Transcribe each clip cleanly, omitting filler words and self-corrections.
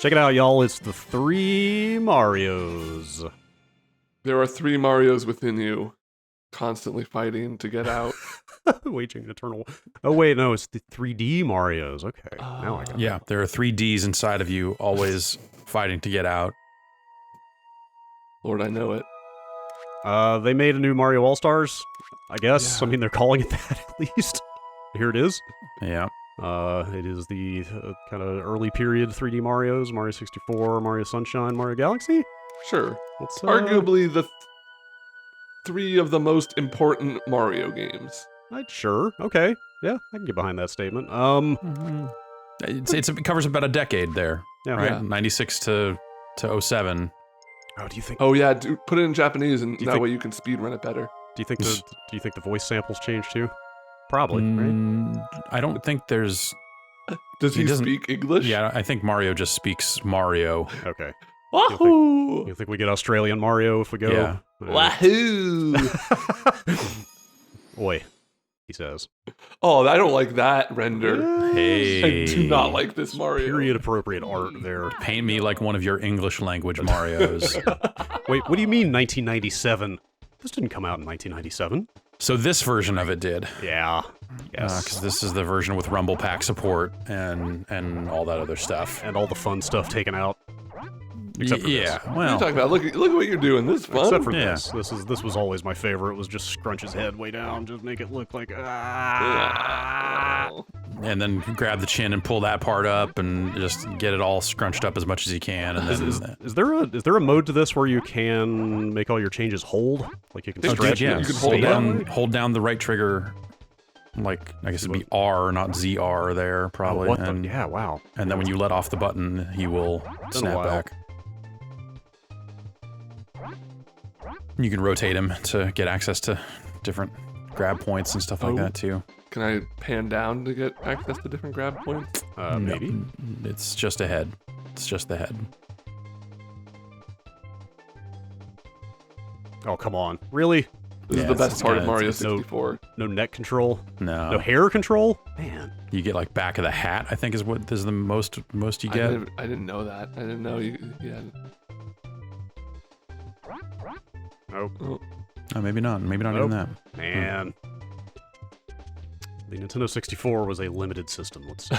Check it out, y'all. It's the 3 Marios. There are 3 Marios within you, constantly fighting to get out. Waging an eternal... Oh, wait, no, it's the 3D Marios. Okay, now I got Yeah, there are 3 Ds inside of you, always fighting to get out. Lord, I know it. They made a new Mario All-Stars, I guess. Yeah. I mean, they're calling it that at least. Here it is. Yeah. It is the kind of early period 3D Marios, Mario 64, Mario Sunshine, Mario Galaxy. Sure. Let's, Arguably the 3 of the most important Mario games. Sure. Okay. Yeah, I can get behind that statement. It covers about a decade there, Yeah. right? Yeah. 96 to 07. Oh, do you think? Oh yeah, dude, put it in Japanese, and you that think- way you can speedrun it better. Do you think the voice samples changed too? Probably, right? I don't think there's... Does He he doesn't- speak English? Yeah, I think Mario just speaks Mario. Okay. Wahoo! You think we get Australian Mario if we go? Yeah. Wahoo! Oi, he says. Oh, I don't like that render. Hey. I do not like this Mario. Period appropriate art there. Paint me like one of your English language Marios. Wait, what do you mean 1997? This didn't come out in 1997. So this version of it did. Yeah. Yes. Because this is the version with Rumble Pack support and all that other stuff. And all the fun stuff taken out. Except for yeah, this. What are you well, talking about? Look at what you're doing. This is fun. Except for Yeah. this. This was always my favorite. It was just scrunch his head way down, just make it look like and then grab the chin and pull that part up and just get it all scrunched up as much as you can. And then, Is there a mode to this where you can make all your changes hold? Like you can Oh, stretch yeah, it? you can hold hold down, hold down the right trigger. Like, I guess it'd be R, not ZR there, probably. What and, yeah, wow. and then when you let off the button, he will a snap while. back. You can rotate him to get access to different grab points and stuff like Oh. that, too. Can I pan down to get access to different grab points? Maybe. No, it's just a head. It's just the head. Oh, come on. Really? This is Yeah, the it's- best part of it's- Mario it's no- 64. No neck control? No. No hair control? Man. You get like back of the hat, I think is what is the most you I get. didn't know that. I didn't know you had. Oh, Oh, maybe not. Maybe not Nope. even that. man. The Nintendo 64 was a limited system, let's say.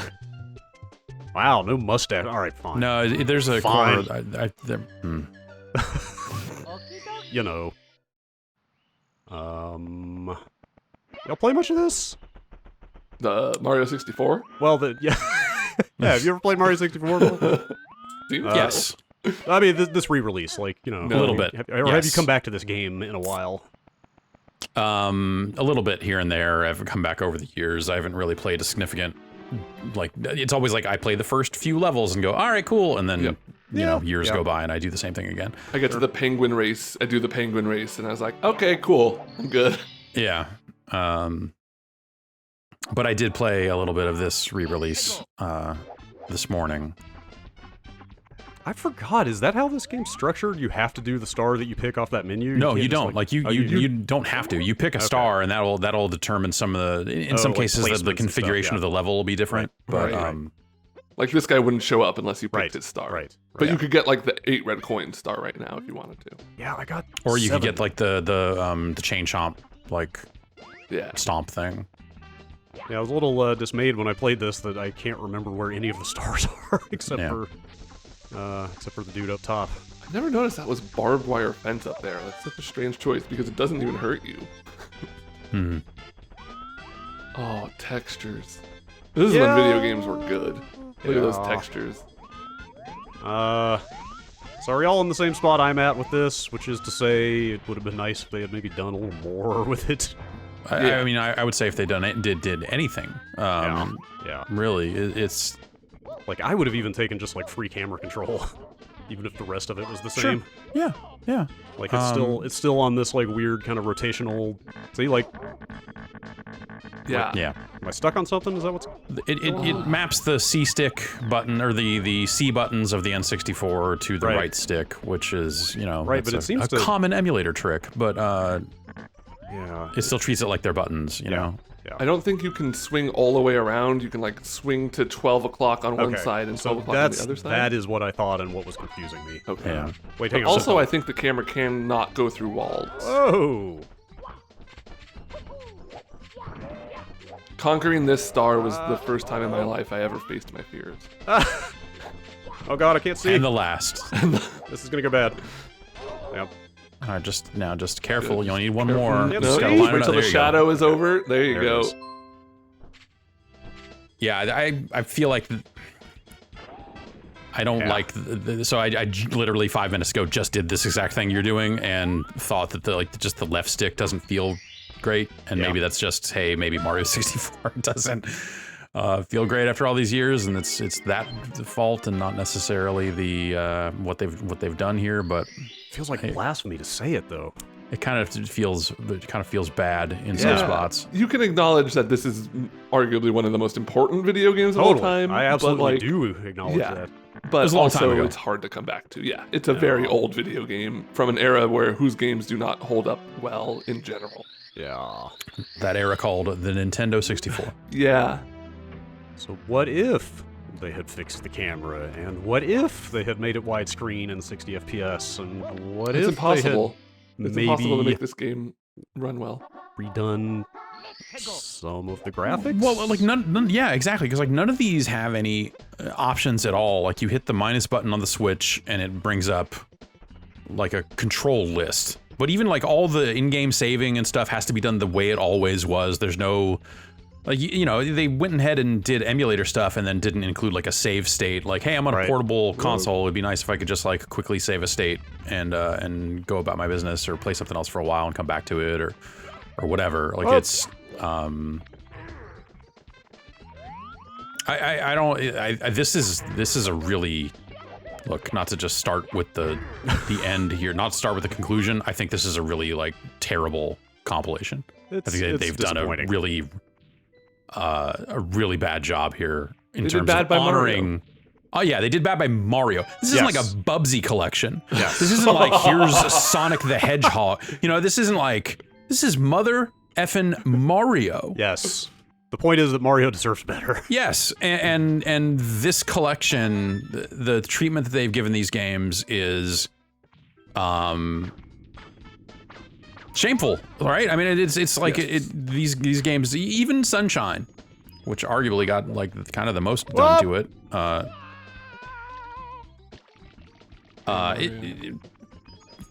Wow, no mustache. All right, fine. No, there's a Fine. corner. You know. Y'all play much of this? The Mario 64? Well, yeah. Yeah, have you ever played Mario 64? Yes. I mean, this re-release, like, you know. A little bit, Or have you yes. come back to this game in a while? A little bit here and there. I've come back over the years. I haven't really played a significant. Like, it's always like I play the first few levels and go, all right, cool, and then Yep. you know Yeah. years Yeah. go by and I do the same thing again. I get to the penguin race. I do the penguin race, and I was like, okay, cool. I'm good. Yeah. But I did play a little bit of this re-release this morning. I forgot. Is that how this game's structured? You have to do the star that you pick off that menu? No, can't you just, don't. Like you oh, don't have to. You pick a star, and that'll determine some of the. In some like cases, placements the and stuff, configuration yeah. of the level will be different. Right, But right. Like, this guy wouldn't show up unless you picked Right, his star. right. But you could get, like, the 8 red coin star right now if you wanted to. Yeah, I got or you 7. could get like the chain chomp like Yeah. stomp thing. Yeah, I was a little dismayed when I played this that I can't remember where any of the stars are except Yeah. for the dude up top. I never noticed that was barbed wire fence up there. That's such a strange choice because it doesn't even hurt you. Hmm. Oh, textures. This is when video games were good. Look at those Yeah. textures. So are y'all in the same spot I'm at with this? Which is to say, it would have been nice if they had maybe done a little more with it. I mean, I would say if they did anything, Yeah. really, it's Like, I would have even taken just, like, free camera control. Even if the rest of it was the sure. same. Yeah, yeah. Like, it's still on this, like, weird kind of rotational... See, like... Yeah. Yeah. Am I stuck on something? Is that what's... It maps the C stick button or the C buttons of the N64 to the Right. right stick, which is, you know, Right, that's but it seems a to- common emulator trick, but Yeah. it still treats it like they're buttons, you know. Yeah. I don't think you can swing all the way around. You can like swing to 12 o'clock on one side and 12 o'clock on the other side. That is what I thought and what was confusing me. Okay. Yeah. Wait, hang on. Also, I think the camera cannot go through walls. Oh. Conquering this star was the first time in my life I ever faced my fears. Oh god, I can't see. And the last. This is gonna go bad. Yep. Just careful. You only need one more. Yep. Just No, gotta line it wait up. till There the you go. shadow is over. There you There it go. is. Yeah, I feel like I don't like so I literally 5 minutes ago just did this exact thing you're doing and thought that just the left stick doesn't feel great, and maybe that's just, hey, maybe Mario 64 doesn't feel great after all these years, and it's that fault and not necessarily the what they've done here, but Feels like blasphemy to say it though. it kind of feels bad in some spots. You can acknowledge that this is arguably one of the most important video games of all time. I absolutely but do acknowledge that. But was a long time also, ago. it's hard to come back to. Yeah, it's a very old video game from an era whose games do not hold up well in general. Yeah. That era called the Nintendo 64. Yeah. So what if they had fixed the camera, and what if they had made it widescreen and 60 FPS, and what It's if impossible. they had It's impossible to maybe make this game run well. redone some of the graphics? Well, like none yeah, exactly, because like none of these have any options at all. Like you hit the minus button on the Switch and it brings up like a control list. But even like all the in-game saving and stuff has to be done the way it always was. There's no like you know, they went ahead and did emulator stuff and then didn't include like a save state. Like, hey, I'm on a portable console. It'd be nice if I could just like quickly save a state and go about my business or play something else for a while and come back to it or whatever. Like it's this is a really, look, not to just start with the end here, not to start with the conclusion. I think this is a really like terrible compilation. I think they've done a really bad job here in terms of honoring. Oh yeah, they did bad by Mario. This isn't like a Bubsy collection. This isn't like here's Sonic the Hedgehog. You know, this isn't like, this is mother effing Mario. Yes. The point is that Mario deserves better. Yes, and this collection, the treatment that they've given these games is, shameful, right? I mean, it's like these games, even Sunshine, which arguably got like kind of the most done to it.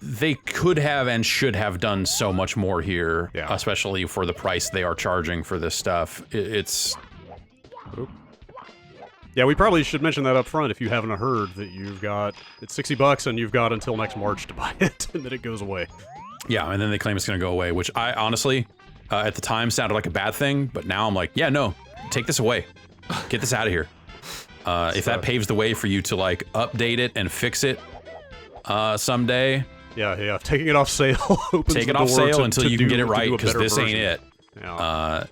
They could have and should have done so much more here, especially for the price they are charging for this stuff. It's... Yeah, we probably should mention that up front if you haven't heard that you've got, it's $60 and you've got until next March to buy it, and then it goes away. Yeah, and then they claim it's gonna go away, which I honestly, at the time sounded like a bad thing, but now I'm like, yeah, no, take this away. Get this out of here. If that paves the way for you to like update it and fix it someday. Yeah, taking it off sale opens Take it the off door sale to, until to you do, can get it to right, do a because better this ain't version. it. Yeah.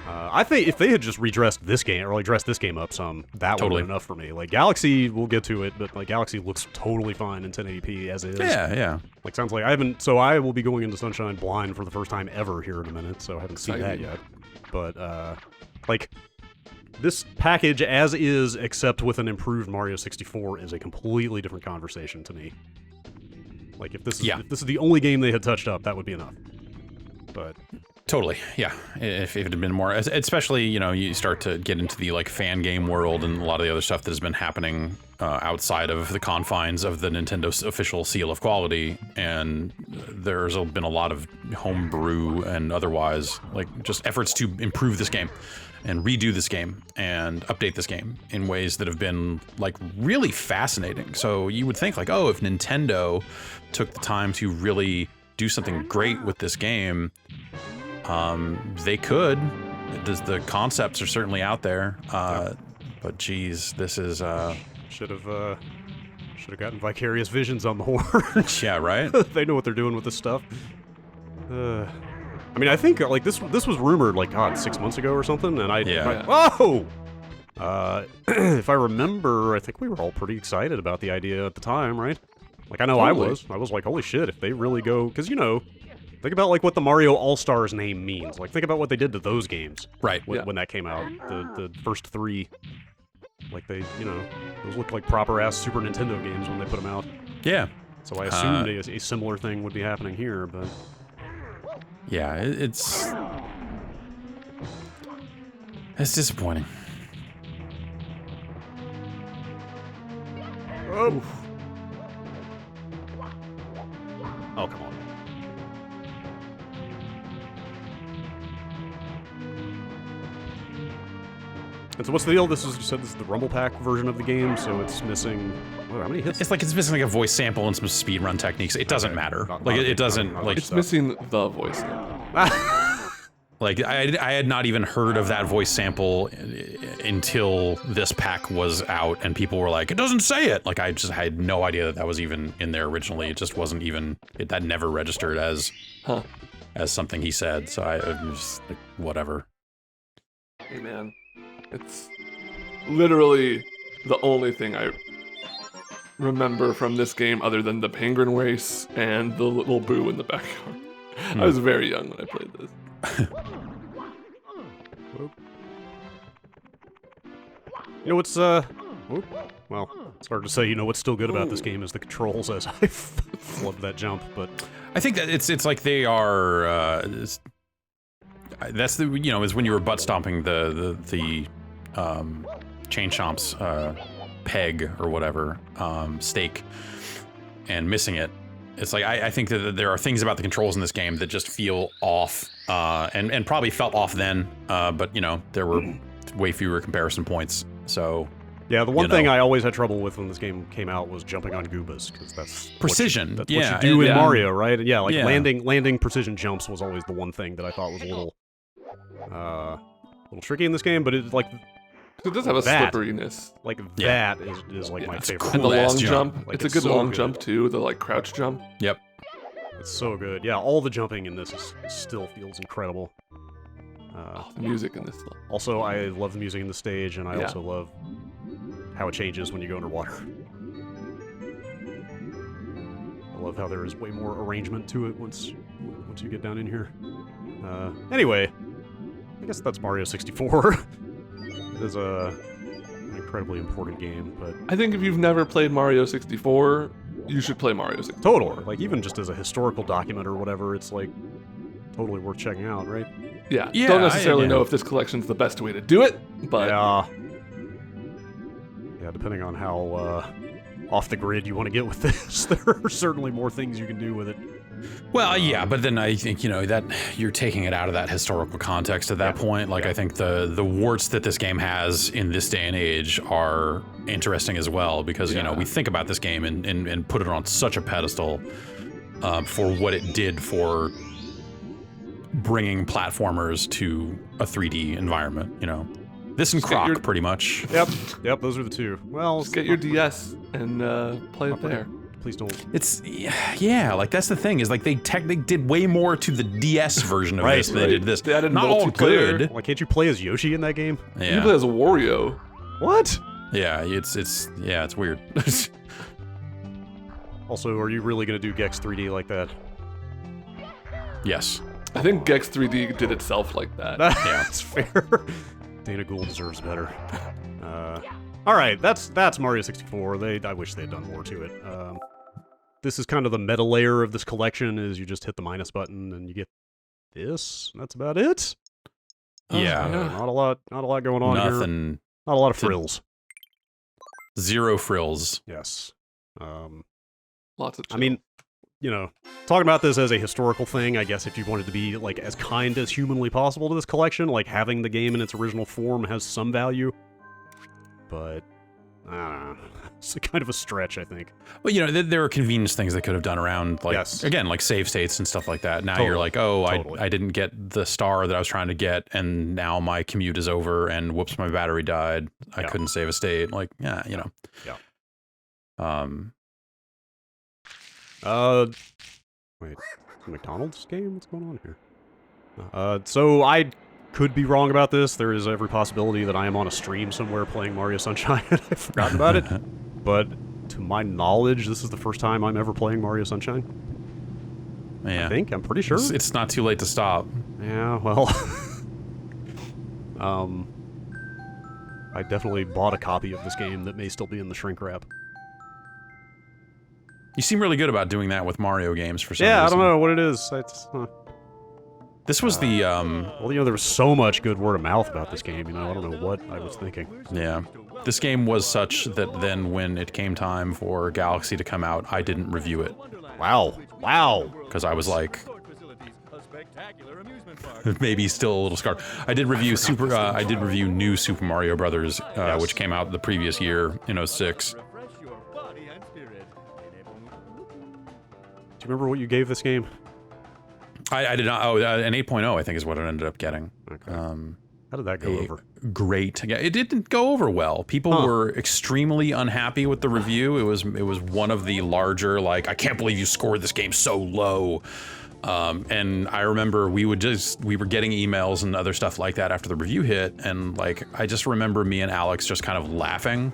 I think if they had just redressed this game, or like dressed this game up some, that would have been enough for me. Like, Galaxy, we'll get to it, but like, Galaxy looks totally fine in 1080p as is. Yeah. Like, sounds like I haven't, so I will be going into Sunshine blind for the first time ever here in a minute, so I haven't seen that yet. But, like, this package as is, except with an improved Mario 64, is a completely different conversation to me. Like, if this is the only game they had touched up, that would be enough. But... Totally, yeah. If it had been more, especially, you know, you start to get into the like fan game world and a lot of the other stuff that has been happening outside of the confines of the Nintendo's official seal of quality, and there's been a lot of homebrew and otherwise, like, just efforts to improve this game and redo this game and update this game in ways that have been like really fascinating. So you would think like, oh, if Nintendo took the time to really do something great with this game, they could. The concepts are certainly out there, but geez, this is should have gotten Vicarious Visions on the horn. Yeah, right. They know what they're doing with this stuff. I mean, I think like this was rumored like 6 months ago or something, and if I remember, I think we were all pretty excited about the idea at the time, right? Like, I know I was like, holy shit, if they really go, because you know, Think about like what the Mario All-Stars name means. Like think about what they did to those games. Right. When that came out. The first 3, like they, those look like proper-ass Super Nintendo games when they put them out. Yeah. So I assumed a similar thing would be happening here, but... Yeah, it's disappointing. Oh, come on. And so what's the deal? You said this is the Rumble Pack version of the game, so it's missing... how many hits? It's like it's missing like a voice sample and some speedrun techniques. It doesn't matter. It doesn't like... It's missing the voice sample. Like, I had not even heard of that voice sample until this pack was out, and people were like, it doesn't say it! Like, I had no idea that was even in there originally. It just wasn't even... that never registered as something he said, so I was just like, whatever. Hey, man. It's literally the only thing I remember from this game other than the penguin race and the little boo in the backyard. I was very young when I played this. You know what's, well, it's hard to say, what's still good about this game is the controls, as I flubbed that jump, but... I think that it's like they are, that's the, is when you were butt stomping the Chain Chomp's, peg or whatever, stake, and missing it. It's like, I think that there are things about the controls in this game that just feel off, and probably felt off then, but, there were way fewer comparison points, so... Yeah, the one thing I always had trouble with when this game came out was jumping on Goombas, because that's... Precision, what you do in Mario, right? Yeah, like landing precision jumps was always the one thing that I thought was a little tricky in this game, but it's like... It does have a slipperiness. Like, that is like my favorite. Cool. And the long jump. Like, it's a good long jump, too, the, like, crouch jump. Yep. It's so good. Yeah, all the jumping in this still feels incredible. The music in this. Also, I love the music in the stage, and I also love how it changes when you go underwater. I love how there is way more arrangement to it once you get down in here. Anyway, I guess that's Mario 64. It is an incredibly important game, but... I think if you've never played Mario 64, you should play Mario 64. Totally. Like, even just as a historical document or whatever, it's, like, totally worth checking out, right? Yeah. Don't necessarily know if this collection's the best way to do it, but... Yeah, depending on how off the grid you want to get with this, there are certainly more things you can do with it. Well, yeah, but then I think, that you're taking it out of that historical context at that point. Like, I think the warts that this game has in this day and age are interesting as well, because, we think about this game and put it on such a pedestal for what it did for bringing platformers to a 3D environment, This and Croc, pretty much. Yep, those are the two. Well, just get your DS and play it there. Please don't. It's, like, that's the thing, is, like, they did way more to the DS version of this than they did this. They added not all good. Why can't you play as Yoshi in that game? Yeah. You play as a Wario. What? Yeah, it's weird. Also, are you really going to do Gex 3D like that? Yes. I think Gex 3D did itself like that. That's fair. Dana Gould deserves better. All right, that's Mario 64. I wish they had done more to it. This is kind of the meta layer of this collection. Is you just hit the minus button and you get this. And that's about it. Yeah, not a lot going on here. Nothing. Not a lot of frills. Zero frills. Yes. Lots of. I mean, talking about this as a historical thing, I guess if you wanted to be like as kind as humanly possible to this collection, like having the game in its original form has some value. But I don't know. It's kind of a stretch, I think. Well, there are convenience things they could have done around, like, again, like save states and stuff like that. Now you're like, I didn't get the star that I was trying to get, and now my commute is over, and whoops, my battery died. I couldn't save a state. Like, Yeah. Wait, McDonald's game? What's going on here? So I could be wrong about this. There is every possibility that I am on a stream somewhere playing Mario Sunshine and I've forgotten about it. But to my knowledge, this is the first time I'm ever playing Mario Sunshine. Yeah. I'm pretty sure. It's not too late to stop. Yeah, well... I definitely bought a copy of this game that may still be in the shrink wrap. You seem really good about doing that with Mario games for some Yeah, reason. I don't know what it is. It's, This was the, well, there was so much good word of mouth about this game, I don't know what I was thinking. yeah. This game was such that then when it came time for Galaxy to come out, I didn't review it. Wow. Wow. Because I was like, maybe still a little scarred. I did review New Super Mario Brothers, which came out the previous year in 06. Do you remember what you gave this game? I did not. Oh, an 8.0 I think is what it ended up getting. Okay. How did that go over? Great. Yeah, it didn't go over well. People were extremely unhappy with the review. It was one of the larger, like, I can't believe you scored this game so low. And I remember we were getting emails and other stuff like that after the review hit, and like I just remember me and Alex just kind of laughing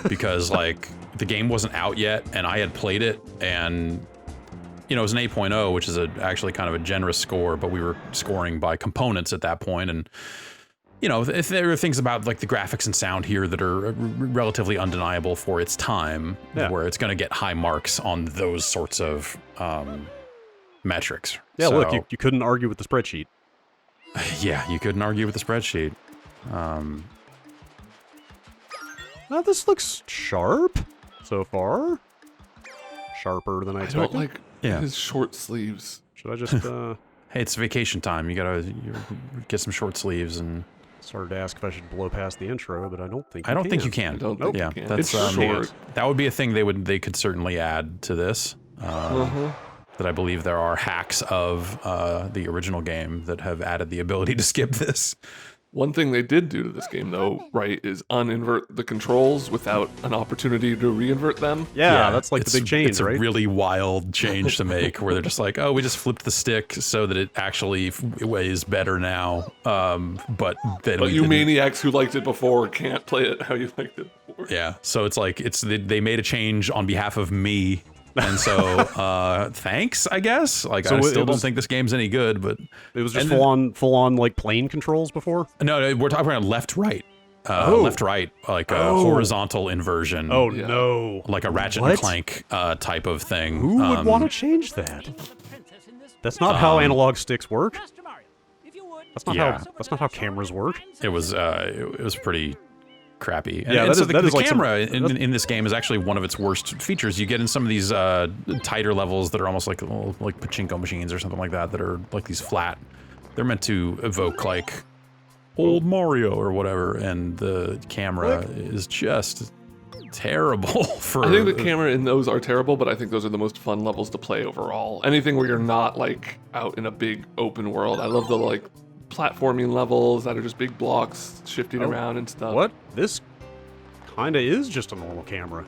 because like the game wasn't out yet and I had played it, and it was an 8.0, which is actually kind of a generous score, but we were scoring by components at that point, and if there are things about like the graphics and sound here that are relatively undeniable for its time, where it's going to get high marks on those sorts of metrics. Yeah, so, look, you couldn't argue with the spreadsheet. Yeah, you couldn't argue with the spreadsheet. Well, this looks sharp so far. Sharper than I I expected. don't like his short sleeves. Should I just Hey, it's vacation time. You gotta get some short sleeves and. started to ask if I should blow past the intro, but I don't think I don't think you can. I don't think yeah, you can. that's It's short. That would be a thing they could certainly add to this. That I believe there are hacks of the original game that have added the ability to skip this. One thing they did do to this game, though, right, is uninvert the controls without an opportunity to reinvert them. Yeah, that's like the it's- big change, It's right? a really wild change to make, where they're just like, oh, we just flipped the stick so that it actually weighs better now. But then But you maniacs who liked it before can't play it how you liked it before. Yeah, so it's like they made a change on behalf of me. And so, thanks, I guess. Like, So I it still don't was- think this game's any good, but It was just and full on like plane controls before. no, we're talking about left, right, left, right, like a horizontal inversion. Oh Yeah. no! like a Ratchet What? and Clank type of thing. Who would want to change that? That's not how analog sticks work. That's not Yeah. how. That's not how cameras work. It was pretty crappy. And, Yeah, and that so is- the, that the is like some- camera in this game is actually one of its worst features. You get in some of these tighter levels that are almost like little, like pachinko machines or something like that are like these flat. They're meant to evoke like old Mario or whatever, and the camera is just terrible for. I think the camera in those are terrible, but I think those are the most fun levels to play overall. Anything where you're not like out in a big open world. I love the like platforming levels that are just big blocks shifting around and stuff. What? This kinda is just a normal camera.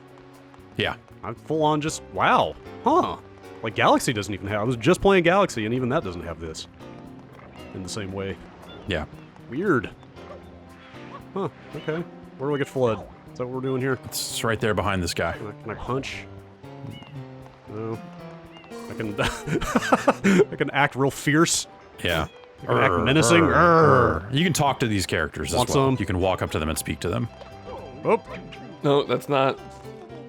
Yeah. I'm full on just wow, huh? Like Galaxy doesn't even have. I was just playing Galaxy, and even that doesn't have this in the same way. Yeah. Weird. Huh? Okay. Where do I get flood? Is that what we're doing here? It's right there behind this guy. Can I punch? No. I can. I can act real fierce. Yeah. I can act menacing. You can talk to these characters Want as well. some? You can walk up to them and speak to them. Oh, No, that's not.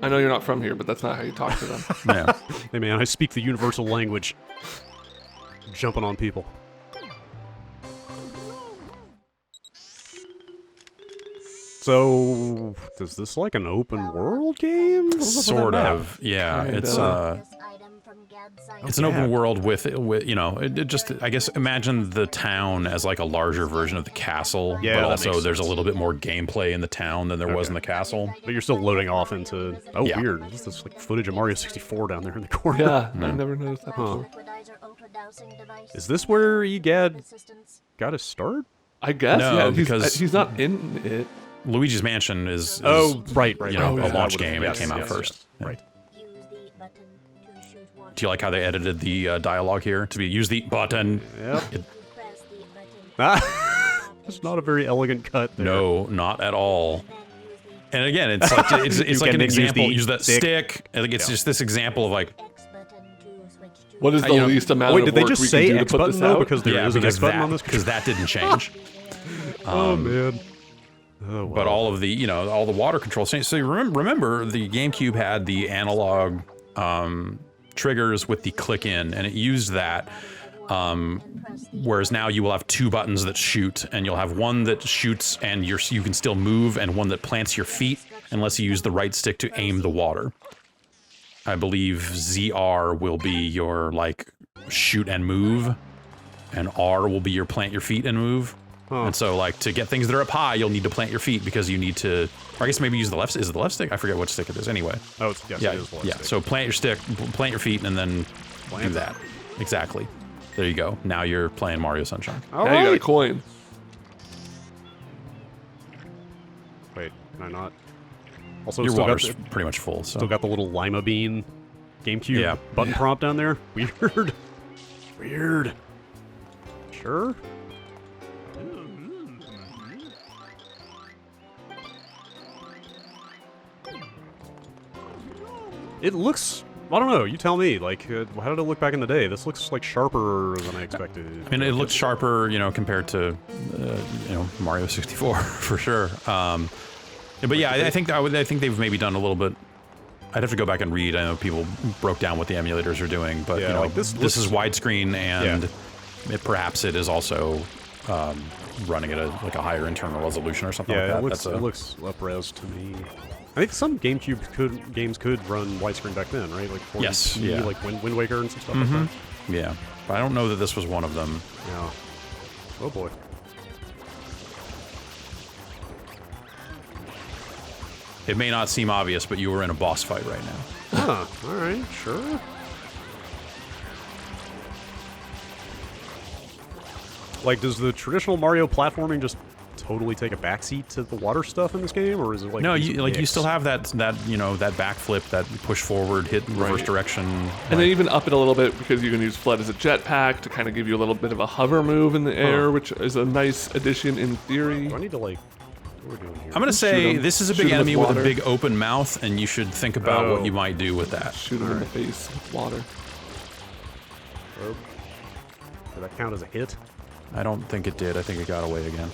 I know you're not from here, but that's not how you talk to them. Yeah. hey man, I speak the universal language. Jumping on people. So, is this like an open world game? What was up with Sort that map? of. Yeah. Kinda. It's an open world with it just, I guess, imagine the town as like a larger version of the castle, Yeah, but that also makes there's a sense. little bit more gameplay in the town than there was in the castle. But you're still loading off into. Oh, Yeah. weird. This is like footage of Mario 64 down there in the corner. Yeah, I never noticed that before. Is this where EGAD got his start? I guess. No, yeah, because- he's not in it. Luigi's Mansion is right. you know, Oh, a yeah. launch That would've- game. yes, It came out yes, first. yes. Right. Do you like how they edited the dialogue here to be use the button? Yep. It's not a very elegant cut there. No, not at all. And again, it's like it's You like can an use example. the Use that stick. stick. I think it's just this example of like What is the least amount Wait, of did they work just we say can do X to put button this though? out? Because there is an X button on this. Because that didn't change. Oh man. Oh, But all of the, all the water control. So you remember the GameCube had the analog triggers with the click in, and it used that. Whereas now you will have 2 buttons that shoot, and you'll have one that shoots and you can still move, and one that plants your feet unless you use the right stick to aim the water. I believe ZR will be your like shoot and move, and R will be your plant your feet and move. Huh. And so, like, to get things that are up high, you'll need to plant your feet because you need to. Or I guess maybe use the left. Is it the left stick? I forget which stick it is. Anyway. Oh, it's, yes, yeah, it is the left stick. So plant your stick, plant your feet, and then do that. Exactly. There you go. Now you're playing Mario Sunshine. All right. You got a coin. Wait, can I not? Also, your still water's pretty much full. So. Still got the little lima bean GameCube button prompt down there. Weird. Weird. Sure. It looks, I don't know, you tell me, like, how did it look back in the day? This looks, like, sharper than I expected. I mean, it looks sharper, compared to, Mario 64, for sure. But yeah, I think they've maybe done a little bit. I'd have to go back and read. I know people broke down what the emulators are doing, but, like this is widescreen, and perhaps it is also running at a higher internal resolution or something like that. Yeah, it looks up-res to me. I think some GameCube games could run widescreen back then, right? Like 4D, like Wind Waker and some stuff like that. Yeah, but I don't know that this was one of them. Yeah. Oh boy. It may not seem obvious, but you were in a boss fight right now. Huh, alright, sure. Like, does the traditional Mario platforming just totally take a backseat to the water stuff in this game, or is it like no? You still have that that backflip, that push forward, hit in reverse direction, and then even up it a little bit because you can use Flood as a jetpack to kind of give you a little bit of a hover move in the air, which is a nice addition in theory. Do I need to like? What are we doing here? I'm gonna say this is a big enemy with a big open mouth, and you should think about what you might do with that. Shoot him in the face with water. Oh. Did that count as a hit? I don't think it did. I think it got away again.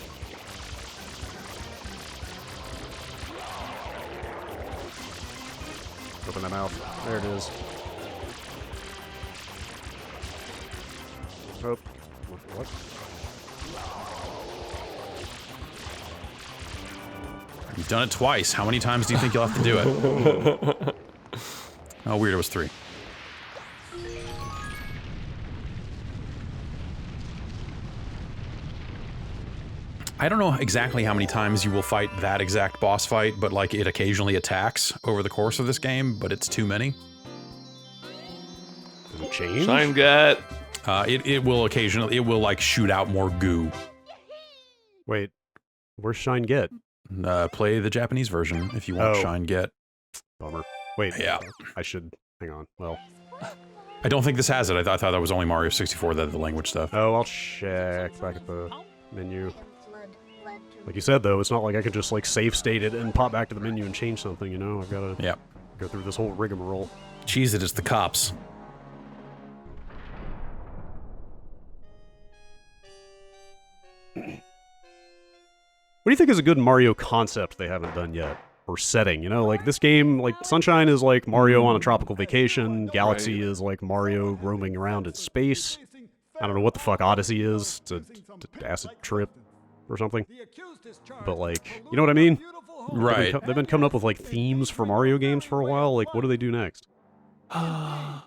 Open that mouth. There it is. Oh. What? You've done it twice. How many times do you think you'll have to do it? Oh, weird. It was 3. I don't know exactly how many times you will fight that exact boss fight, but like it occasionally attacks over the course of this game, but it's too many. Does it change? Shine Get. It will occasionally, it will like shoot out more goo. Wait, where's Shine Get? Play the Japanese version if you want Shine Get. Bummer. Wait, yeah. I should, hang on, well. I don't think this has it. I thought that was only Mario 64 that had the language stuff. Oh, I'll check back at the menu. Like you said, though, it's not like I could just, like, save state it and pop back to the menu and change something, you know? I've got to go through this whole rigmarole. Cheese it, it's the cops. What do you think is a good Mario concept they haven't done yet? Or setting, you know? Like, this game, like, Sunshine is like Mario on a tropical vacation, Galaxy is like Mario roaming around in space. I don't know what the fuck Odyssey is, it's a acid trip or something. But, like, you know what I mean? Right. They've been coming up with, like, themes for Mario games for a while. Like, what do they do next? Like, I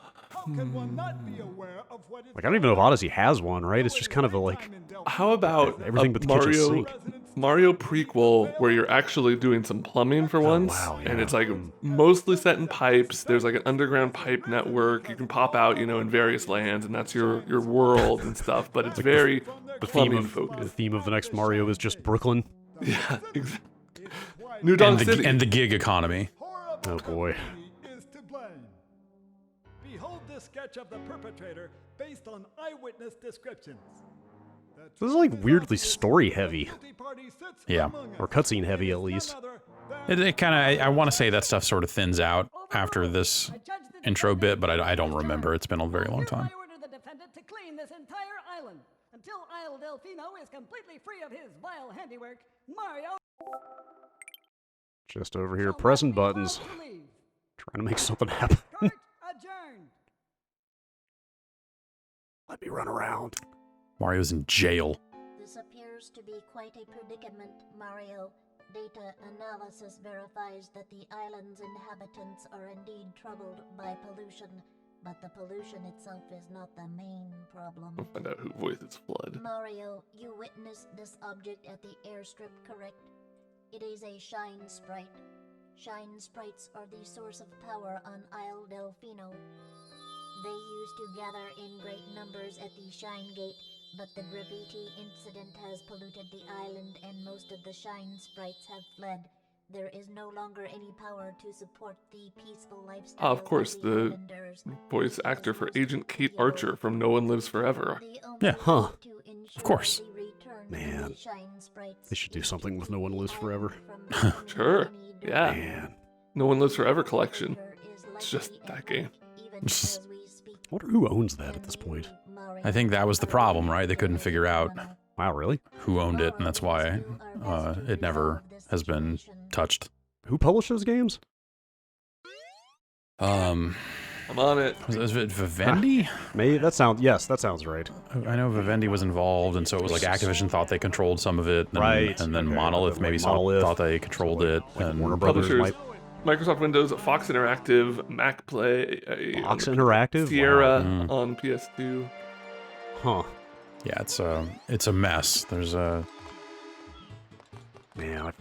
don't even know if Odyssey has one, right? It's just kind of a, like... How about everything but the kitchen sink? Mario prequel where you're actually doing some plumbing for once, and it's like mostly set in pipes. There's like an underground pipe network. You can pop out, you know, in various lands, and that's your world and stuff. But it's like very plumbing focused. The theme of the next Mario is just Brooklyn. Yeah, exactly. New Dawn City and the gig economy. Oh boy. Behold this sketch of the perpetrator based on eyewitness descriptions. This is like weirdly story heavy. Yeah. Or cutscene heavy at least. It kind of, I want to say that stuff sort of thins out after this intro bit, but I don't remember. It's been a very long time. I order the defendant to clean this entire island until Isle Delfino is completely free of his vile handiwork. Mario Just over here shall pressing not be allowed buttons, to leave. trying to make something happen. Court adjourned. Let me run around. Mario's in jail. This appears to be quite a predicament, Mario. Data analysis verifies that the island's inhabitants are indeed troubled by pollution, but the pollution itself is not the main problem. We'll find out who voices Flood. Mario, you witnessed this object at the airstrip, correct? It is a shine sprite. Shine sprites are the source of power on Isle Delfino. They used to gather in great numbers at the Shine Gate, but the graffiti incident has polluted the island and most of the Shine sprites have fled. There is no longer any power to support the peaceful lifestyle Of course, the the islanders. voice actor for Agent Kate Archer from No One Lives Forever. The only Yeah, huh. way to ensure Of course. the return of Man, the Shine sprites they should do is something to with No One keep Lives the Forever. island from Sure, becoming any yeah. dirtier. Man, No One Lives Forever collection. Is It's just likely that at game. work even as we speak. I wonder who owns that at this point. I think that was the problem, right? They couldn't figure out Wow, really? who owned it, and that's why it never has been touched. Who published those games? I'm on it. Was it Vivendi? Maybe yes, that sounds right. I know Vivendi was involved, and so it was like Activision thought they controlled some of it, and, Right, and then okay, Monolith like maybe Monolith. thought they controlled it, Like and Warner Brothers Publishers: might. Microsoft Windows, Fox Interactive, Mac Play, Fox under Interactive? Sierra Wow. on PS2. Huh. yeah, it's a mess. There's a Man,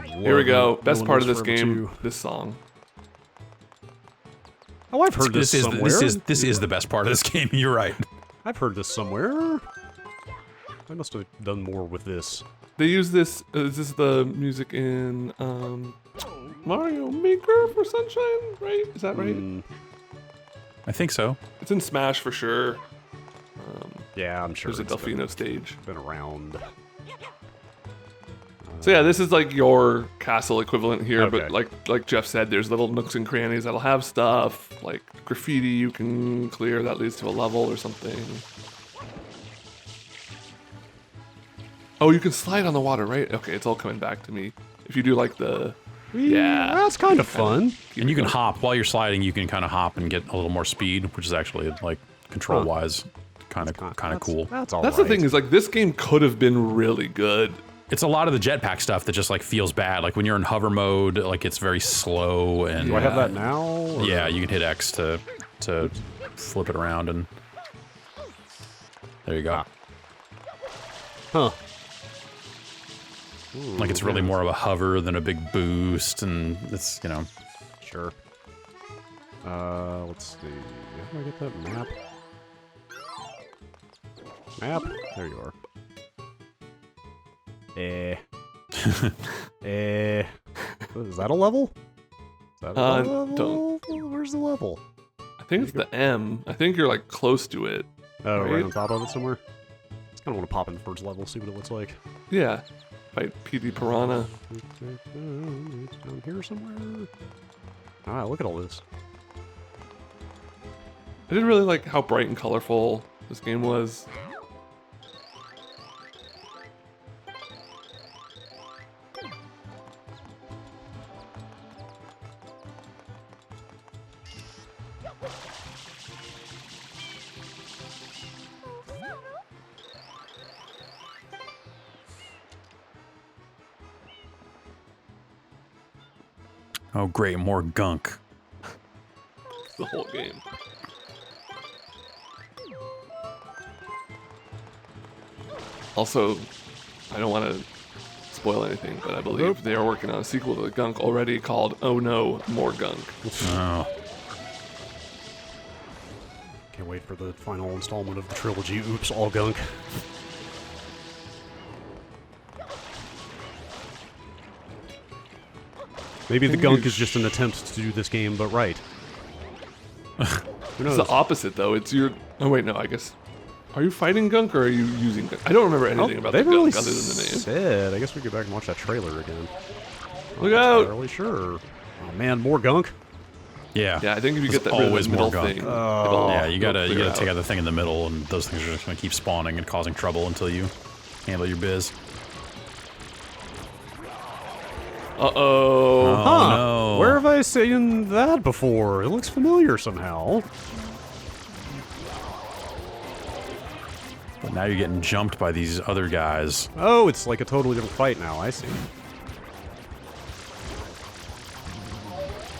Here we go. Best No One part of Lives this Forever game. 2. This song. Oh, I've heard this somewhere. this is the best part of this game. You're right. I've heard this somewhere. I must have done more with this. They use this. Is this the music in Mario Maker for Sunshine? Right? Is that right? Mm, I think so. It's in Smash for sure. yeah, I'm sure. There's a it's been- Delfino stage. Been around. So yeah, this is like your castle equivalent here, Okay. but like Jeff said, there's little nooks and crannies that'll have stuff like graffiti you can clear that leads to a level or something. Oh, you can slide on the water, right? Okay, it's all coming back to me. If you do like the yeah, That's kind of fun. And you can hop while you're sliding. You can kind of hop and get a little more speed, which is actually like control-wise kind of cool. That's all That's right. the thing is like this game could have been really good. It's a lot of the jetpack stuff that just like feels bad. Like when you're in hover mode, like it's very slow and Do I have that now? or- yeah, you can hit X to flip it around and there you go. Huh. Like it's really more of a hover than a big boost, and it's Sure. Let's see. How do I get that map? Map? There you are. Is that a level? Is that a level? don't. Where's the level? I think it's the M. I think you're like close to it. Oh, right Right? on top of it somewhere? Just kind of want to pop in the first level, see what it looks like. Yeah. Fight PD Piranha. It's down here somewhere. Ah, look at all this. I did really like how bright and colorful this game was. Oh great, more gunk. The whole game. Also, I don't want to spoil anything, but I believe they are working on a sequel to the Gunk already called Oh No, More Gunk. Oh, Can't wait for the final installment of the trilogy. Oops, all gunk. Maybe the gunk is just an attempt to do this game, but right. Who It's knows? the opposite, though. It's your... Oh, wait, no, I guess... Are you fighting Gunk or are you using Gunk? I don't remember anything about they the haven't Gunk other than the name. said. I guess we go back and watch that trailer again. Look out! Not really sure. Oh man, more gunk. Yeah. Yeah, I think if you There's get that rid of always the middle more gunk. thing, Yeah, you gotta clear take out the thing in the middle, and those things are just gonna keep spawning and causing trouble until you handle your biz. Uh-oh. Oh, Huh. no. Where have I seen that before? It looks familiar somehow. But now you're getting jumped by these other guys. Oh, it's like a totally different fight now. I see.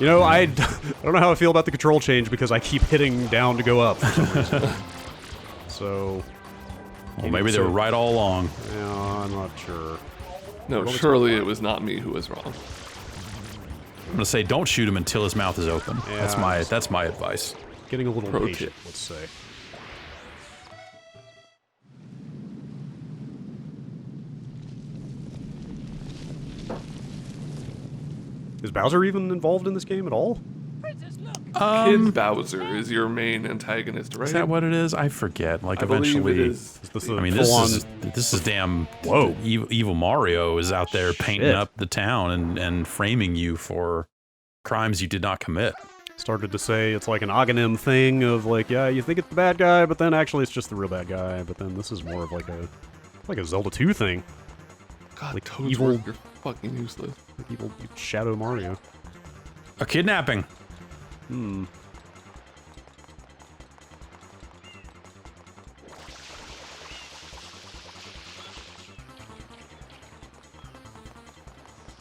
You know, I don't know how I feel about the control change because I keep hitting down to go up for some reason. So... Well, maybe they were right all along. Yeah, I'm not sure. No, surely it was not me who was wrong. I'm gonna say don't shoot him until his mouth is open. Yeah, That's my advice. Getting a little Pro impatient, tip. let's say. Is Bowser even involved in this game at all? Kid Bowser is your main antagonist, right? Is that what it is? I forget. Like I believe eventually, it is. Is this I a mean, full-on- this is damn. Whoa. Evil Mario is out there painting Shit. up the town and framing you for crimes you did not commit. Started to say it's like an Aghanim thing of like, yeah, you think it's the bad guy, but then actually it's just the real bad guy. But then this is more of like a Zelda 2 thing. God, like Toad's evil- World, you're fucking useless. Like evil Shadow Mario. A kidnapping. Hmm.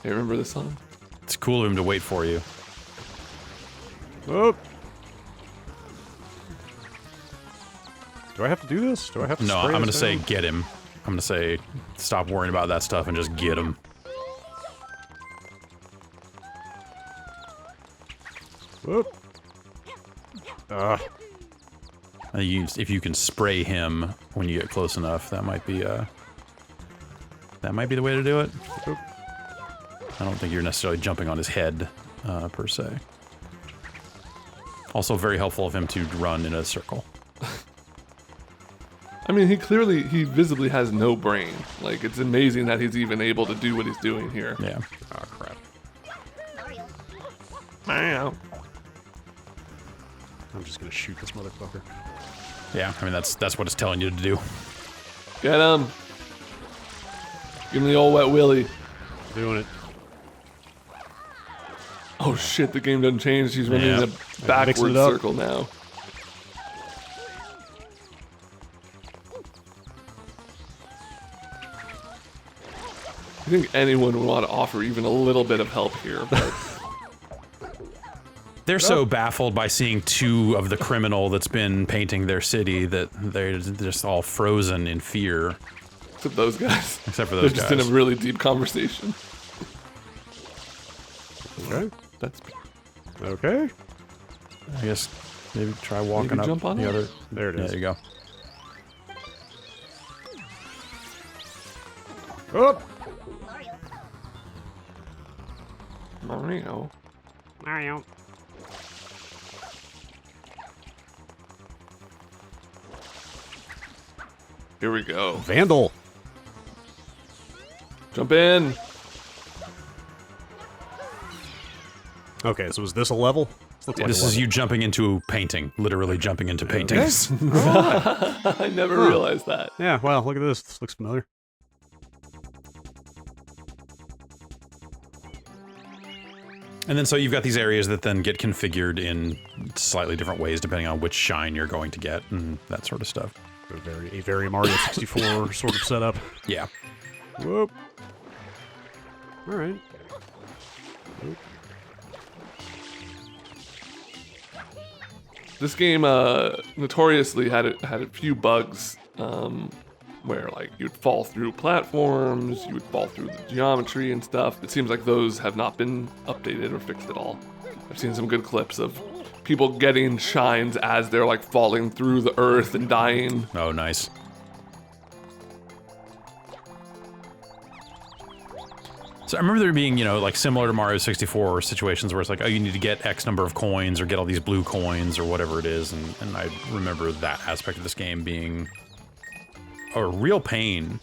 Hey, remember this song? It's cool of him to wait for you. Oh. Do I have to do this? Do I have to No, spray I'm gonna this say down? get him. I'm gonna say stop worrying about that stuff and just get him. Whoop. If you can spray him when you get close enough, that might be the way to do it. Oop. I don't think you're necessarily jumping on his head, per se. Also very helpful of him to run in a circle. I mean, he visibly has no brain. Like, it's amazing that he's even able to do what he's doing here. Yeah. Oh, crap. Meow. I'm just gonna shoot this motherfucker. Yeah, I mean, that's what it's telling you to do. Get him! Give me the old wet willy. Doing it. Oh shit, the game doesn't change. He's running in Yeah. a Mixing backward it up. circle now. I think anyone would want to offer even a little bit of help here, but They're so baffled by seeing two of the criminal that's been painting their city that they're just all frozen in fear. except those guys. Except for They're those just guys. in a really deep conversation. Okay. That's Okay. I guess maybe try walking Maybe up jump on the it? other. There it Yeah, is. there you go. Oh! Mario. Mario. Here we go. Vandal. Jump in. Okay, so is this a level? Looks like This a is level. you jumping into painting, literally jumping into paintings. I never realized that. Yeah, wow, look at this. This looks familiar. And then so you've got these areas that then get configured in slightly different ways depending on which shine you're going to get and that sort of stuff. A very Mario 64 sort of setup. Yeah. Whoop. Alright. This game notoriously had a few bugs where like you'd fall through platforms, you would fall through the geometry and stuff. It seems like those have not been updated or fixed at all. I've seen some good clips of people getting shines as they're like falling through the earth and dying. Oh, nice. So I remember there being, you know, like similar to Mario 64 situations where it's like, oh, you need to get X number of coins or get all these blue coins or whatever it is. And I remember that aspect of this game being a real pain.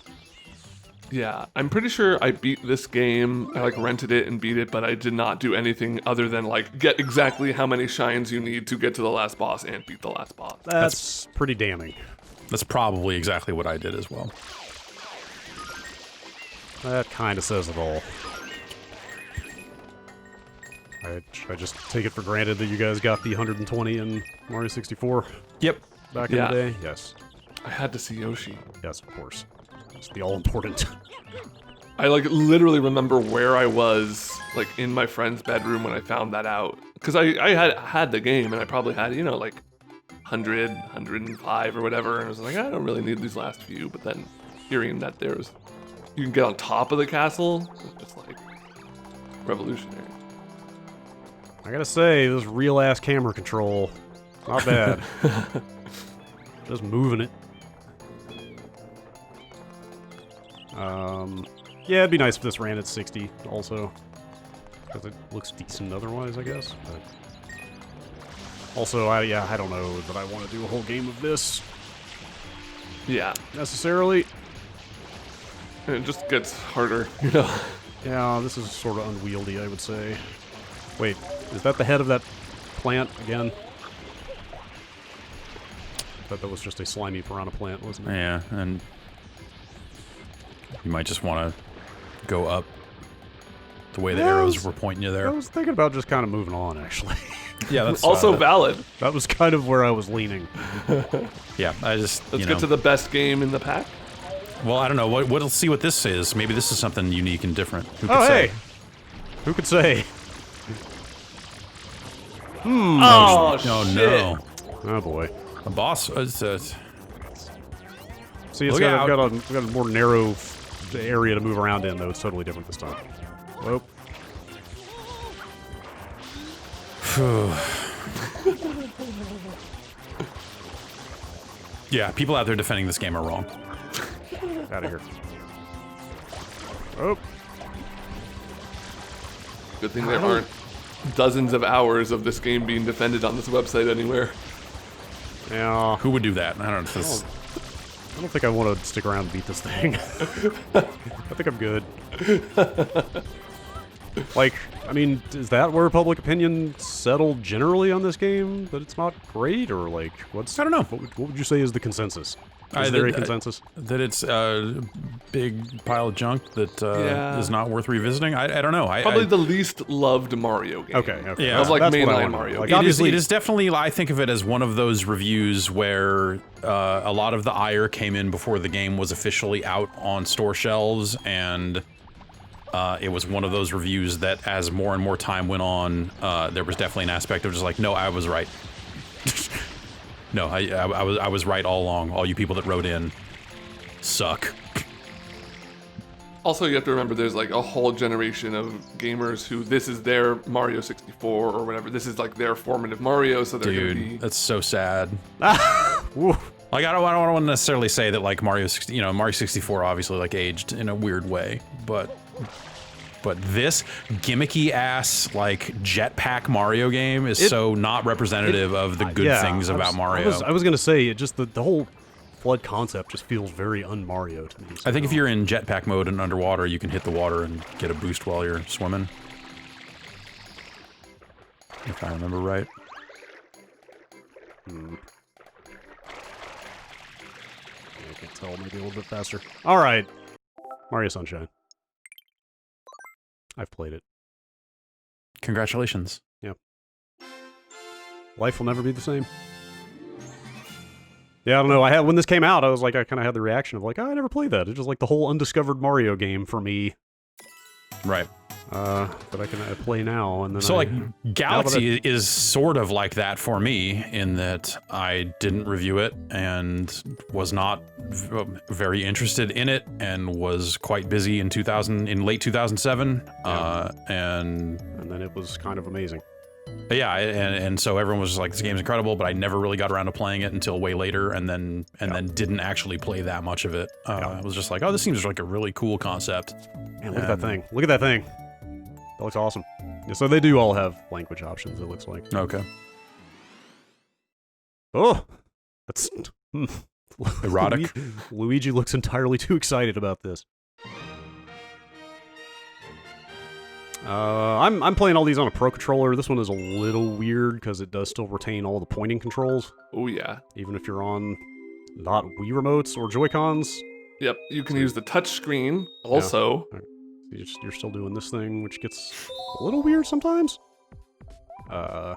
Yeah, I'm pretty sure I beat this game. I like rented it and beat it, but I did not do anything other than like get exactly how many shines you need to get to the last boss and beat the last boss. That's pretty damning. That's probably exactly what I did as well. That kind of says it all. I just take it for granted that you guys got the 120 in Mario 64 Yep. back in the day? Yes. I had to see Yoshi. Yes, of course. It's the all-important. I like literally remember where I was like in my friend's bedroom when I found that out. Because I had the game and I probably had, like 100, 105 or whatever. And I was like, I don't really need these last few. But then hearing that you can get on top of the castle, it's just like revolutionary. I gotta say, this real-ass camera control, not bad. Just moving it. Yeah, it'd be nice if this ran at 60 also. Because it looks decent otherwise, I guess. But also, I don't know that I want to do a whole game of this. Yeah. Necessarily. And it just gets harder, Yeah, this is sort of unwieldy, I would say. Wait, is that the head of that plant again? I thought that was just a slimy piranha plant, wasn't it? Yeah, and you might just want to go up the way the arrows were pointing you there. I was thinking about just kind of moving on, actually. Yeah, that's also valid. That was kind of where I was leaning. Yeah, I just Let's get to the best game in the pack. Well, I don't know. We'll see what this is. Maybe this is something unique and different. Who could Oh, say? hey! Who could say? Oh, Oh shit. no! Oh boy. A boss. See, it's Look got out. a more narrow area to move around in, though. It's totally different this time. Whoa. Yeah, people out there defending this game are wrong. Out of here. Oh. Good thing there aren't dozens of hours of this game being defended on this website anywhere. Yeah. Who would do that? I don't know. I don't think I want to stick around and beat this thing. I think I'm good. Like, I mean, is that where public opinion settled generally on this game? That it's not great? Or, like, what's... I don't know. What would you say is the consensus? Is there a consensus? That it's a big pile of junk that Yeah. is not worth revisiting? I don't know. Probably the least loved Mario game. Okay. Yeah. Of like That's what I mainline wanted. Mario. Like, It is, obviously, it is definitely, I think of it as one of those reviews where a lot of the ire came in before the game was officially out on store shelves, and it was one of those reviews that as more and more time went on, there was definitely an aspect of just like, no, I was right. No, I was right all along. All you people that wrote in suck. Also, you have to remember there's like a whole generation of gamers who this is their Mario 64 or whatever. This is like their formative Mario, so they're gonna be... Dude, that's so sad. Woo. Like, I don't want to necessarily say that like Mario 64 obviously like aged in a weird way, but this gimmicky ass like jetpack Mario game is so not representative of the good things about Mario. I was gonna say, it just the whole flood concept just feels very un-Mario to me. So. I think if you're in jetpack mode and underwater, you can hit the water and get a boost while you're swimming. If I remember right. I can tell maybe a little bit faster. All right, Mario Sunshine. I've played it. Congratulations. Yep. Life will never be the same. Yeah, I don't know. When this came out, I kind of had the reaction of like, oh, I never played that. It's just like the whole undiscovered Mario game for me. Right. That I can play now, and then So like Galaxy is sort of like that for me in that I didn't review it and was not very interested in it and was quite busy in late 2007 and then it was kind of amazing. yeah, and so everyone was just like, this game's incredible, but I never really got around to playing it until way later, and then didn't actually play that much of it. I was just like, oh, this seems like a really cool concept. Man, look at that thing. Look at that thing. That looks awesome. Yeah, so they do all have language options, it looks like. Okay. Oh! That's... Erotic. Luigi looks entirely too excited about this. I'm playing all these on a Pro Controller. This one is a little weird because it does still retain all the pointing controls. Oh yeah. Even if you're on not Wii remotes or Joy-Cons. Yep, you can use the touch screen also. Yeah. You're still doing this thing, which gets a little weird sometimes. I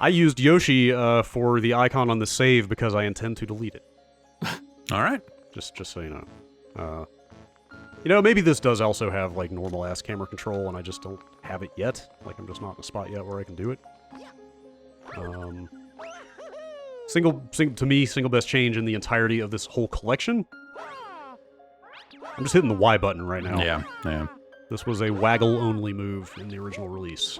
used Yoshi for the icon on the save because I intend to delete it. All right. Just so you know. You know, maybe this does also have, like, normal-ass camera control, and I just don't have it yet. Like, I'm just not in a spot yet where I can do it. To me, single best change in the entirety of this whole collection. I'm just hitting the Y button right now. Yeah. This was a waggle-only move in the original release.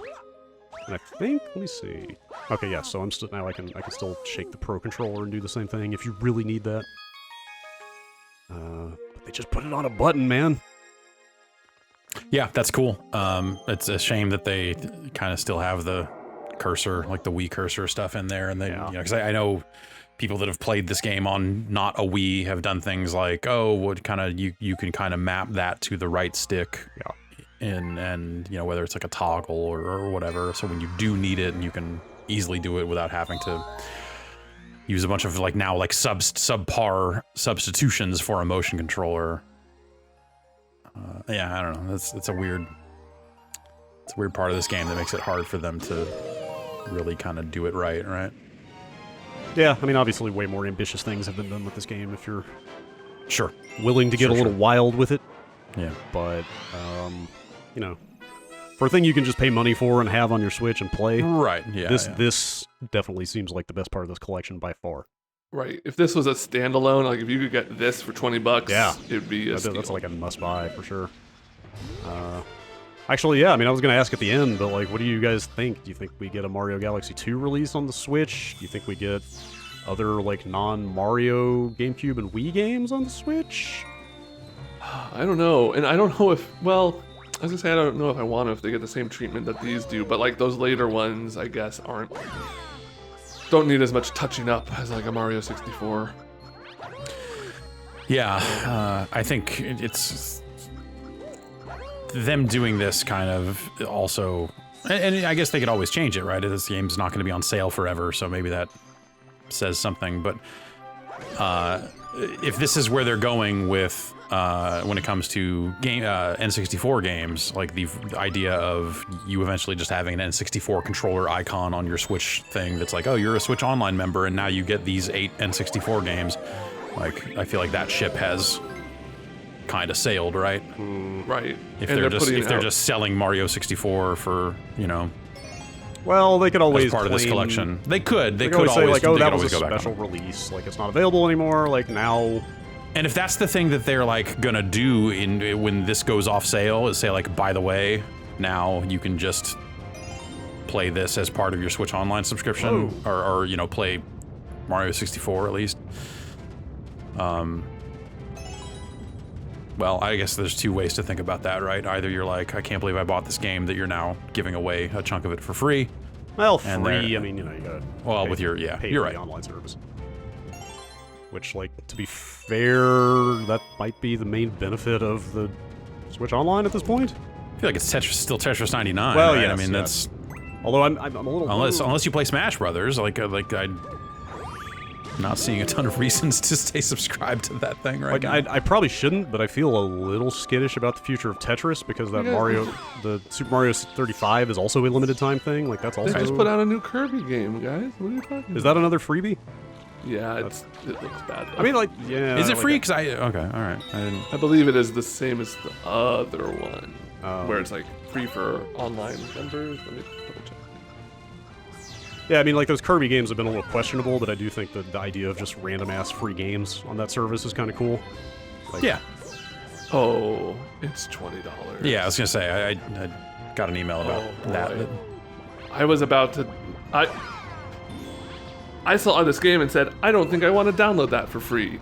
And I think, let me see. Okay, yeah, so now I can still shake the Pro Controller and do the same thing if you really need that. But they just put it on a button, man. Yeah, that's cool. It's a shame that they kind of still have the cursor, like the Wii cursor stuff in there, and they, because I know people that have played this game on not a Wii have done things like, what kind of you can kind of map that to the right stick, and you know, whether it's like a toggle or whatever. So when you do need it, and you can easily do it without having to use a bunch of like subpar substitutions for a motion controller. Yeah, I don't know. It's a weird part of this game that makes it hard for them to really kind of do it right? Yeah, I mean, obviously way more ambitious things have been done with this game if you're sure willing to get a little wild with it. Yeah. But, you know, for a thing you can just pay money for and have on your Switch and play. Right, yeah. This definitely seems like the best part of this collection by far. Right. If this was a standalone, like if you could get this for $20, it'd be a steal. That's like a must-buy for sure. Actually, yeah, I mean, I was going to ask at the end, but, like, what do you guys think? Do you think we get a Mario Galaxy 2 release on the Switch? Do you think we get other, like, non-Mario GameCube and Wii games on the Switch? I don't know. And I don't know if, well, I was going to say I don't know if I want to if they get the same treatment that these do, but, like, those later ones, I guess, don't need as much touching up as, like, a Mario 64. Yeah, I think it's them doing this kind of also, and I guess they could always change it, right? This game's not going to be on sale forever, so maybe that says something. But if this is where they're going with when it comes to N64 games, like the idea of you eventually just having an N64 controller icon on your Switch thing that's like, oh, you're a Switch Online member, and now you get these 8 N64 games. Like, I feel like that ship has kind of sailed, right? Right. If they're just selling Mario 64 for, you know, well, they could always as part of this collection. They could say always like, oh, that was a go back special release. Like, it's not available anymore. Like, now. And if that's the thing that they're like gonna do when this goes off sale, is say like, by the way, now you can just play this as part of your Switch Online subscription, or you know, play Mario 64 at least. Well, I guess there's two ways to think about that, right? Either you're like, I can't believe I bought this game that you're now giving away a chunk of it for free. Well, free, I mean, you know, you gotta with your, pay you're for right. the online service. Which, like, to be fair, that might be the main benefit of the Switch Online at this point. I feel like it's still Tetris 99. Well, right? yes, I mean, yes. that's. Although I'm a little. Unless you play Smash Brothers, like I'm not seeing a ton of reasons to stay subscribed to that thing right now. I probably shouldn't, but I feel a little skittish about the future of Tetris because that the Super Mario 35 is also a limited time thing. Like, that's also. They just put out a new Kirby game, guys. What are you talking about? Is that another freebie? Yeah, it looks bad. Though. I mean, like, yeah. Is it free? Because okay, all right. I believe it is the same as the other one, where it's like free for online members. Let me double check. Yeah, I mean, like, those Kirby games have been a little questionable, but I do think that the idea of just random-ass free games on that service is kind of cool. Like, yeah. Oh, it's $20. Yeah, I was gonna say I got an email about that. I was about to. I saw this game and said, I don't think I want to download that for free.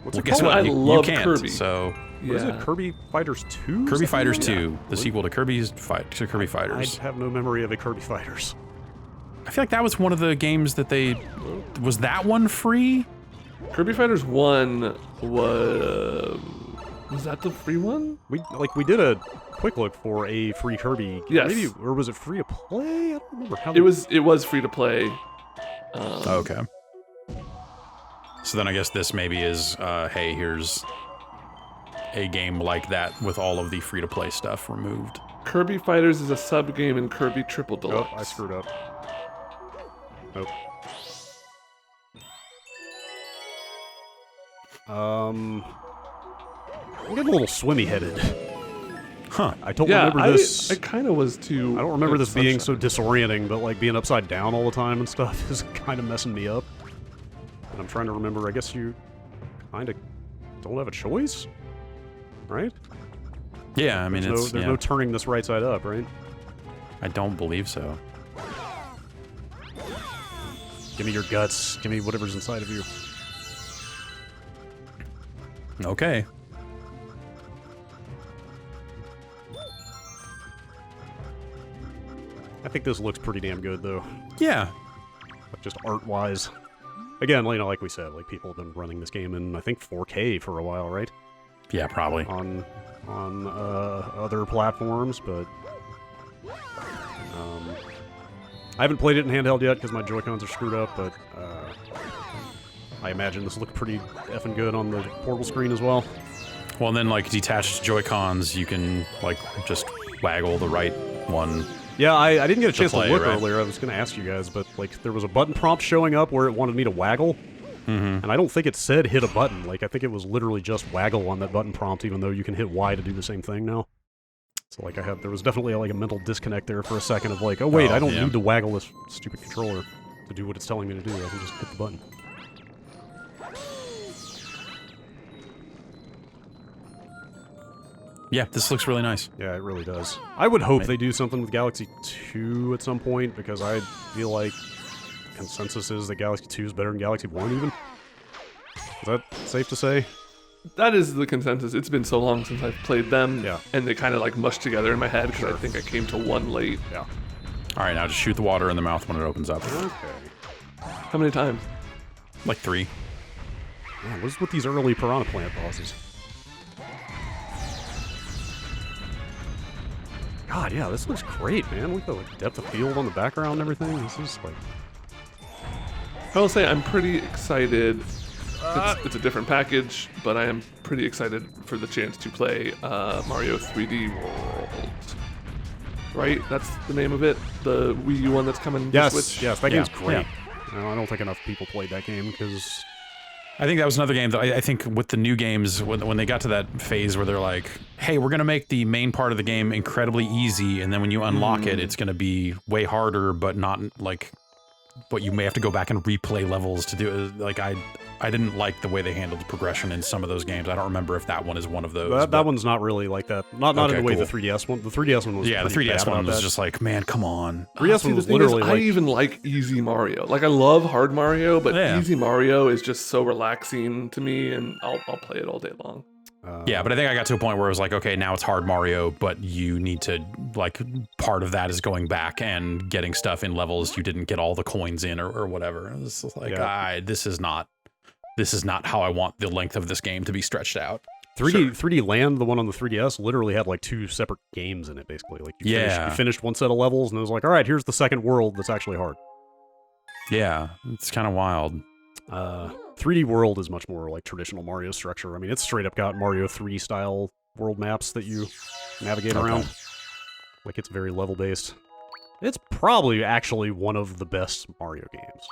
What's it Guess called? what? I love you can't, Kirby. So What is it? Kirby Fighters 2? Kirby Fighters 2, Yeah. the sequel to Kirby Fighters. I have no memory of a Kirby Fighters. I feel like that was one of the games that was that one free? Kirby Fighters 1 was Was that the free one? We did a quick look for a free Kirby. Yes. Maybe, or was it free to play? I don't remember how. It was free to play. Okay. So then I guess this maybe is, hey, here's a game like that with all of the free-to-play stuff removed. Kirby Fighters is a sub-game in Kirby Triple Oh, Deluxe. I screwed up. Nope. I'm getting a little swimmy-headed. Huh. I don't Yeah, remember this. I kind of was too. I don't remember this being so Sunshine. disorienting, but like being upside down all the time and stuff is kind of messing me up. And I'm trying to remember, I guess you kind of don't have a choice, right? Yeah, I mean, There's no turning this right side up, right? I don't believe so. Give me your guts. Give me whatever's inside of you. Okay. I think this looks pretty damn good, though. Yeah. Just art-wise. Again, you know, like we said, like people have been running this game in, I think, 4K for a while, right? Yeah, probably. On other platforms, but I haven't played it in handheld yet because my Joy-Cons are screwed up, but I imagine this looked pretty effing good on the portal screen as well. Well, and then, like, detached Joy-Cons, you can, like, just waggle the right one. Yeah, I didn't get a chance play, to look right? earlier. I was going to ask you guys, but like there was a button prompt showing up where it wanted me to waggle, and I don't think it said hit a button. Like I think it was literally just waggle on that button prompt, even though you can hit Y to do the same thing now. So like there was definitely like a mental disconnect there for a second of like, oh wait, I don't need to waggle this stupid controller to do what it's telling me to do. I can just hit the button. Yeah, this looks really nice. Yeah, it really does. I would hope they do something with Galaxy 2 at some point, because I feel like consensus is that Galaxy 2 is better than Galaxy 1 even. Is that safe to say? That is the consensus. It's been so long since I've played them, Yeah. and they kind of like mushed together in my head because I think I came to one late. Yeah. All right, now just shoot the water in the mouth when it opens up. Okay. How many times? Like 3. Man, what's with these early Piranha Plant bosses? God, yeah, this looks great, man. Look at the like, depth of field on the background and everything. This is like... I will say I'm pretty excited. It's a different package, but I am pretty excited for the chance to play Mario 3D World. Right? That's the name of it? The Wii U one that's coming to Switch? Yes, that game's great. Yeah. No, I don't think enough people played that game because... I think that was another game that I think with the new games, when they got to that phase where they're like, hey, we're going to make the main part of the game incredibly easy, and then when you unlock it, it's going to be way harder, but not like, but you may have to go back and replay levels to do it. Like, I didn't like the way they handled the progression in some of those games. I don't remember if that one is one of those. That one's not really like that. Not in the way the 3DS one. The 3DS one was yeah, the pretty 3DS bad one about was that. just like, man, come on. 3DS one was literally I like... even like Easy Mario. Like I love Hard Mario, but Yeah. Easy Mario is just so relaxing to me, and I'll play it all day long. Yeah, but I think I got to a point where it was like, okay, now it's hard Mario, but you need to, like, part of that is going back and getting stuff in levels you didn't get all the coins in or whatever. It's just like, this is not how I want the length of this game to be stretched out. 3D Land, the one on the 3DS, literally had like 2 separate games in it, basically. Like you finished one set of levels, and it was like, all right, here's the second world that's actually hard. Yeah, it's kind of wild. 3D World is much more like traditional Mario structure. I mean, it's straight up got Mario 3 style world maps that you navigate around. Like, it's very level-based. It's probably actually one of the best Mario games,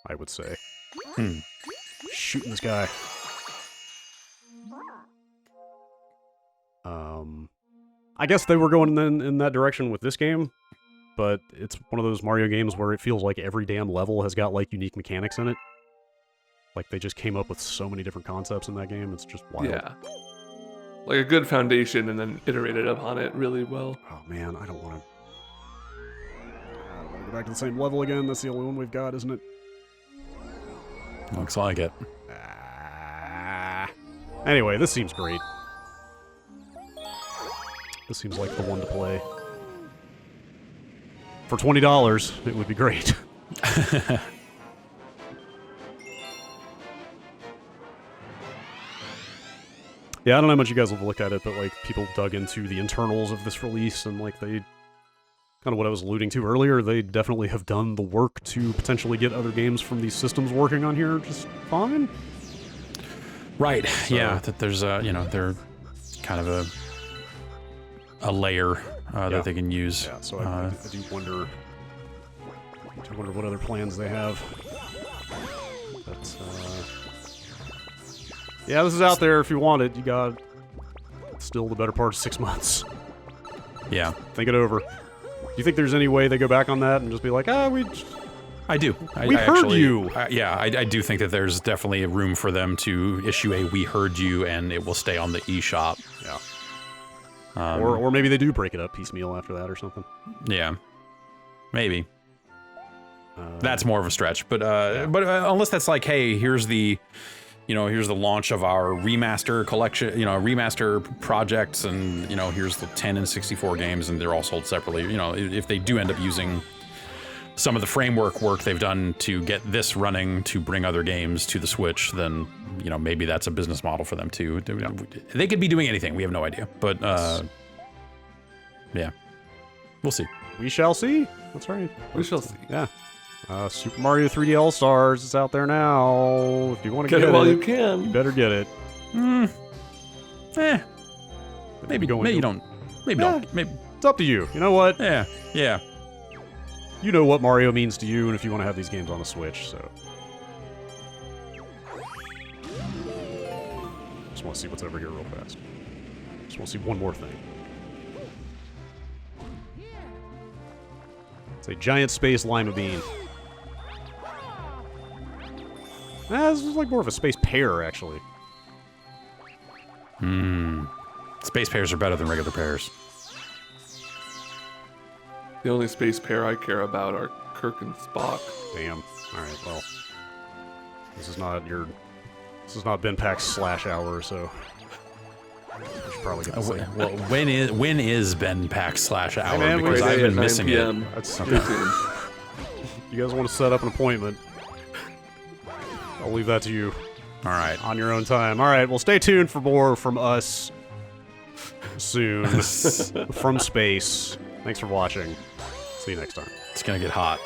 I would say. Shooting this guy. I guess they were going in that direction with this game, but it's one of those Mario games where it feels like every damn level has got, like, unique mechanics in it. Like, they just came up with so many different concepts in that game, it's just wild. Yeah. Like a good foundation and then iterated upon it really well. Oh, man, I don't want to go back to the same level again. That's the only one we've got, isn't it? Looks like it. Anyway, this seems great. This seems like the one to play. For $20, it would be great. Yeah, I don't know how much you guys have looked at it, but like people dug into the internals of this release, and like they kind of what I was alluding to earlier, they definitely have done the work to potentially get other games from these systems working on here just fine. Right. So, yeah. That there's they're kind of a layer that they can use. Yeah. So I do wonder what other plans they have. But yeah, this is out there if you want it. You got still the better part of 6 months. Yeah. Think it over. Do you think there's any way they go back on that and just be like, I do. We heard you. I do think that there's definitely a room for them to issue a "We heard you" and it will stay on the eShop. Yeah. Or maybe they do break it up piecemeal after that or something. Yeah. Maybe. That's more of a stretch, but unless that's like, hey, here's the launch of our remaster collection, remaster projects, and here's the 10 and 64 games, and they're all sold separately. If they do end up using some of the framework work they've done to get this running to bring other games to the Switch, then maybe that's a business model for them too. Yeah. They could be doing anything. We have no idea, but yeah, we'll see. We shall see. That's right. We shall see. Yeah. Super Mario 3D All-Stars is out there now. If you want to get it while you can, you better get it. Maybe don't. Maybe don't. Maybe it's up to you. You know what? Yeah. You know what Mario means to you, and if you want to have these games on the Switch, so. Just want to see what's over here real fast. Just want to see one more thing. It's a giant space lima bean. This is like more of a space pear, actually. Space pears are better than regular pears. The only space pair I care about are Kirk and Spock. Damn. Alright, well. This is not Ben Pack's /hour, so we should probably get this thing. Well, when is Ben Pack's /hour? Hey man, because I've been missing it. That's okay. You guys want to set up an appointment? I'll leave that to you. All right. On your own time. All right, well, stay tuned for more from us soon from space. Thanks for watching. See you next time. It's gonna get hot.